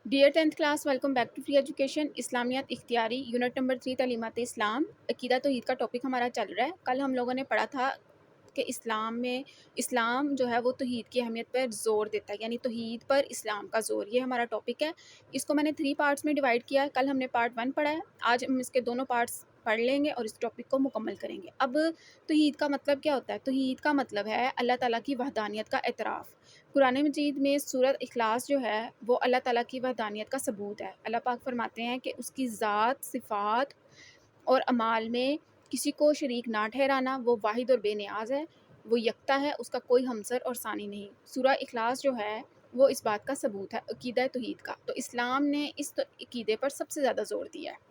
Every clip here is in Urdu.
Dear 10th class, welcome back to free education اسلامیات اختیاری یونٹ نمبر 3 تعلیمات اسلام عقیدہ توحید کا ٹاپک ہمارا چل رہا ہے۔ کل ہم لوگوں نے پڑھا تھا کہ اسلام جو ہے وہ توحید کی اہمیت پر زور دیتا ہے، یعنی توحید پر اسلام کا زور، یہ ہمارا ٹاپک ہے۔ اس کو میں نے 3 پارٹس میں ڈیوائڈ کیا ہے۔ کل ہم نے پارٹ 1 پڑھا ہے، آج ہم اس کے دونوں پارٹس پڑھ لیں گے اور اس ٹاپک کو مکمل کریں گے۔ اب توحید کا مطلب کیا ہوتا ہے؟ توحید کا مطلب ہے اللہ تعالیٰ کی وحدانیت کا اعتراف۔ قرآن مجید میں سورۃ اخلاص جو ہے وہ اللہ تعالیٰ کی وحدانیت کا ثبوت ہے۔ اللہ پاک فرماتے ہیں کہ اس کی ذات، صفات اور اعمال میں کسی کو شریک نہ ٹھہرانا، وہ واحد اور بے نیاز ہے، وہ یکتا ہے، اس کا کوئی ہمسر اور ثانی نہیں۔ سورہ اخلاص جو ہے وہ اس بات کا ثبوت ہے، عقیدہ توحید کا۔ تو اسلام نے اس عقیدے پر سب سے زیادہ زور دیا ہے۔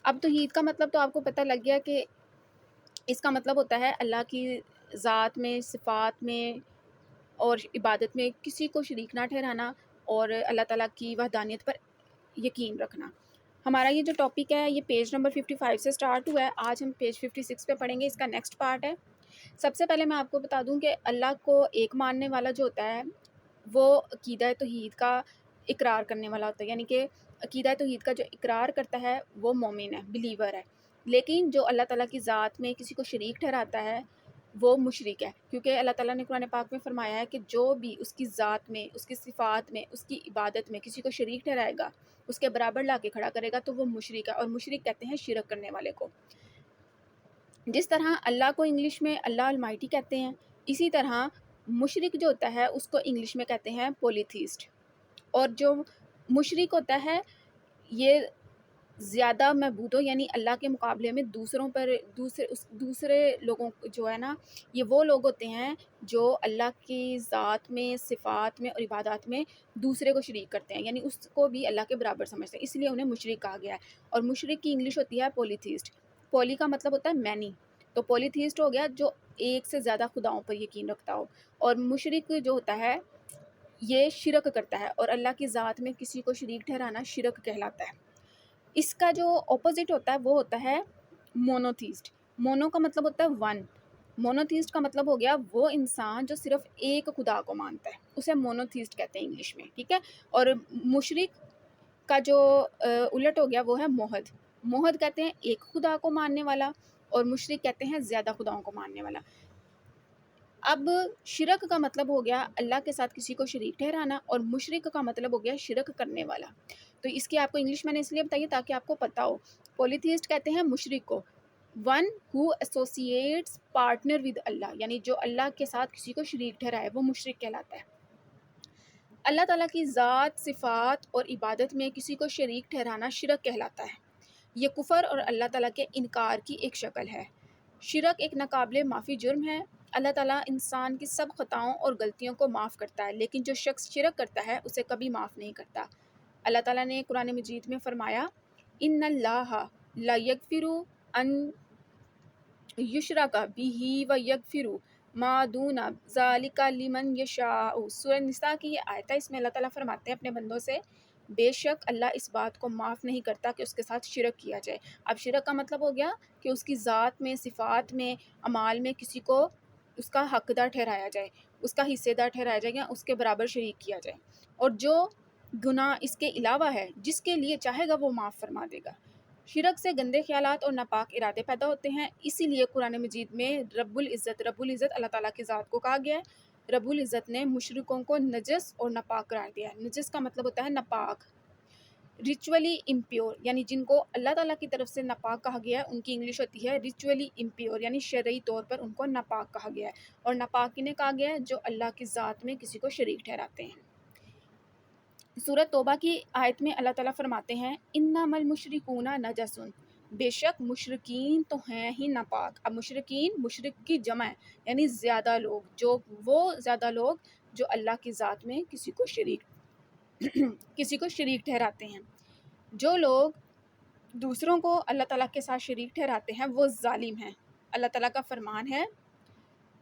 اب توحید کا مطلب تو آپ کو پتہ لگ گیا کہ اس کا مطلب ہوتا ہے اللہ کی ذات میں، صفات میں اور عبادت میں کسی کو شریک نہ ٹھہرانا اور اللہ تعالیٰ کی وحدانیت پر یقین رکھنا۔ ہمارا یہ جو ٹاپک ہے یہ پیج نمبر 55 سے سٹارٹ ہوا ہے، آج ہم پیج 56 پہ پڑھیں گے، اس کا نیکسٹ پارٹ ہے۔ سب سے پہلے میں آپ کو بتا دوں کہ اللہ کو ایک ماننے والا جو ہوتا ہے وہ عقیدہ توحید کا اقرار کرنے والا ہوتا ہے، یعنی کہ عقیدہ توحید کا جو اقرار کرتا ہے وہ مومن ہے، بلیور ہے۔ لیکن جو اللہ تعالیٰ کی ذات میں کسی کو شریک ٹھہراتا ہے وہ مشرک ہے، کیونکہ اللہ تعالیٰ نے قرآن پاک میں فرمایا ہے کہ جو بھی اس کی ذات میں، اس کی صفات میں، اس کی عبادت میں کسی کو شریک ٹھہرائے گا، اس کے برابر لا کے کھڑا کرے گا تو وہ مشرک ہے، اور مشرک کہتے ہیں شرک کرنے والے کو۔ جس طرح اللہ کو انگلش میں اللہ المائٹی کہتے ہیں، اسی طرح مشرک جو ہوتا ہے اس کو انگلش میں کہتے ہیں پولیتھیسٹ۔ اور جو مشرک ہوتا ہے یہ زیادہ معبود ہو، یعنی اللہ کے مقابلے میں دوسرے لوگوں جو ہے نا، یہ وہ لوگ ہوتے ہیں جو اللہ کی ذات میں، صفات میں اور عبادات میں دوسرے کو شریک کرتے ہیں، یعنی اس کو بھی اللہ کے برابر سمجھتے ہیں، اس لیے انہیں مشرک کہا گیا ہے۔ اور مشرک کی انگلش ہوتی ہے پولیتھیسٹ۔ پولی کا مطلب ہوتا ہے مینی، تو پولیتھیسٹ ہو گیا جو ایک سے زیادہ خداؤں پر یقین رکھتا ہو، اور مشرک جو ہوتا ہے یہ شرک کرتا ہے، اور اللہ کی ذات میں کسی کو شریک ٹھہرانا شرک کہلاتا ہے۔ اس کا جو اپوزٹ ہوتا ہے وہ ہوتا ہے مونوتھیسٹ۔ مونو کا مطلب ہوتا ہے ون، مونوتھیسٹ کا مطلب ہو گیا وہ انسان جو صرف ایک خدا کو مانتا ہے، اسے مونوتھیسٹ کہتے ہیں انگلش میں، ٹھیک ہے۔ اور مشرک کا جو الٹ ہو گیا وہ ہے موحد۔ موحد کہتے ہیں ایک خدا کو ماننے والا، اور مشرک کہتے ہیں زیادہ خداؤں کو ماننے والا۔ اب شرک کا مطلب ہو گیا اللہ کے ساتھ کسی کو شریک ٹھہرانا، اور مشرک کا مطلب ہو گیا شرک کرنے والا۔ تو اس کی آپ کو انگلش میں نے اس لیے بتائی تاکہ آپ کو پتہ ہو۔ پولیتھیسٹ کہتے ہیں مشرک کو، one who associates partner with Allah, یعنی جو اللہ کے ساتھ کسی کو شریک ٹھہرائے وہ مشرک کہلاتا ہے۔ اللہ تعالیٰ کی ذات، صفات اور عبادت میں کسی کو شریک ٹھہرانا شرک کہلاتا ہے۔ یہ کفر اور اللہ تعالیٰ کے انکار کی ایک شکل ہے۔ شرک ایک ناقابل معافی جرم ہے۔ اللہ تعالیٰ انسان کی سب خطاؤں اور غلطیوں کو معاف کرتا ہے، لیکن جو شخص شرک کرتا ہے اسے کبھی معاف نہیں کرتا۔ اللہ تعالیٰ نے قرآن مجید میں فرمایا ان اللہ لا یغفر ان یشرک بہ ویغفر ما دون ذلک لمن یشاء۔ سورہ نساء کی یہ آیت ہے، اس میں اللہ تعالیٰ فرماتے ہیں اپنے بندوں سے بے شک اللہ اس بات کو معاف نہیں کرتا کہ اس کے ساتھ شرک کیا جائے۔ اب شرک کا مطلب ہو گیا کہ اس کی ذات میں، صفات میں، اعمال میں کسی کو اس کا حقدار ٹھہرایا جائے، اس کا حصے دار ٹھہرایا جائے، یا اس کے برابر شریک کیا جائے۔ اور جو گناہ اس کے علاوہ ہے جس کے لیے چاہے گا وہ معاف فرما دے گا۔ شرک سے گندے خیالات اور ناپاک ارادے پیدا ہوتے ہیں، اسی لیے قرآن مجید میں رب العزت اللہ تعالیٰ کی ذات کو کہا گیا ہے۔ رب العزت نے مشرکوں کو نجس اور ناپاک قرار دیا ہے۔ نجس کا مطلب ہوتا ہے ناپاک، ریچولی امپیور، یعنی جن کو اللہ تعالیٰ کی طرف سے ناپاک کہا گیا ہے ان کی انگلش ہوتی ہے ریچولی امپیور، یعنی شرعی طور پر ان کو ناپاک کہا گیا ہے۔ اور ناپاک انہیں کہا گیا ہے جو اللہ کی ذات میں کسی کو شریک ٹھہراتے ہیں۔ سورۃ توبہ کی آیت میں اللہ تعالیٰ فرماتے ہیں انما المشرکون نجس، بے شک مشرکین تو ہیں ہی ناپاک۔ اب مشرکین، مشرک کی جمع ہے، یعنی زیادہ لوگ جو اللہ کی ذات میں کسی کو شریک ٹھہراتے ہیں۔ جو لوگ دوسروں کو اللہ تعالیٰ کے ساتھ شریک ٹھہراتے ہیں وہ ظالم ہیں۔ اللہ تعالیٰ کا فرمان ہے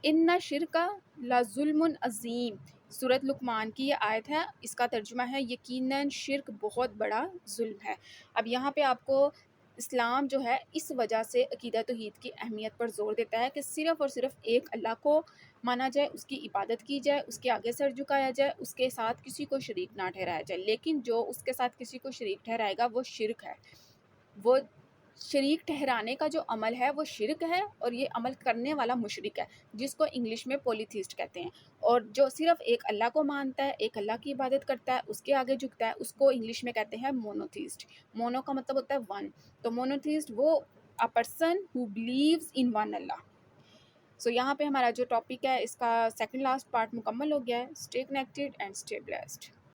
ان شرک لظلم عظیم۔ سورۃ لقمان کی یہ آیت ہے، اس کا ترجمہ ہے یقیناً شرک بہت بڑا ظلم ہے۔ اب یہاں پہ آپ کو اسلام جو ہے اس وجہ سے عقیدہ توحید کی اہمیت پر زور دیتا ہے کہ صرف اور صرف ایک اللہ کو مانا جائے، اس کی عبادت کی جائے، اس کے آگے سر جھکایا جائے، اس کے ساتھ کسی کو شریک نہ ٹھہرایا جائے. لیکن جو اس کے ساتھ کسی کو شریک ٹھہرائے گا وہ شرک ہے. وہ شریک ٹھہرانے کا جو عمل ہے وہ شرک ہے، اور یہ عمل کرنے والا مشرک ہے، جس کو انگلش میں پولیتھیسٹ کہتے ہیں. اور جو صرف ایک اللہ کو مانتا ہے، ایک اللہ کی عبادت کرتا ہے، اس کے آگے جھکتا ہے، اس کو انگلش میں کہتے ہیں مونوتھیسٹ. مونو کا مطلب ہوتا ہے ون. تو مونوتھیسٹ وہ a person who believes in one اللہ. سو یہاں پہ ہمارا جو ٹاپک ہے اس کا سیکنڈ لاسٹ پارٹ مکمل ہو گیا ہے. Stay connected and stay blessed.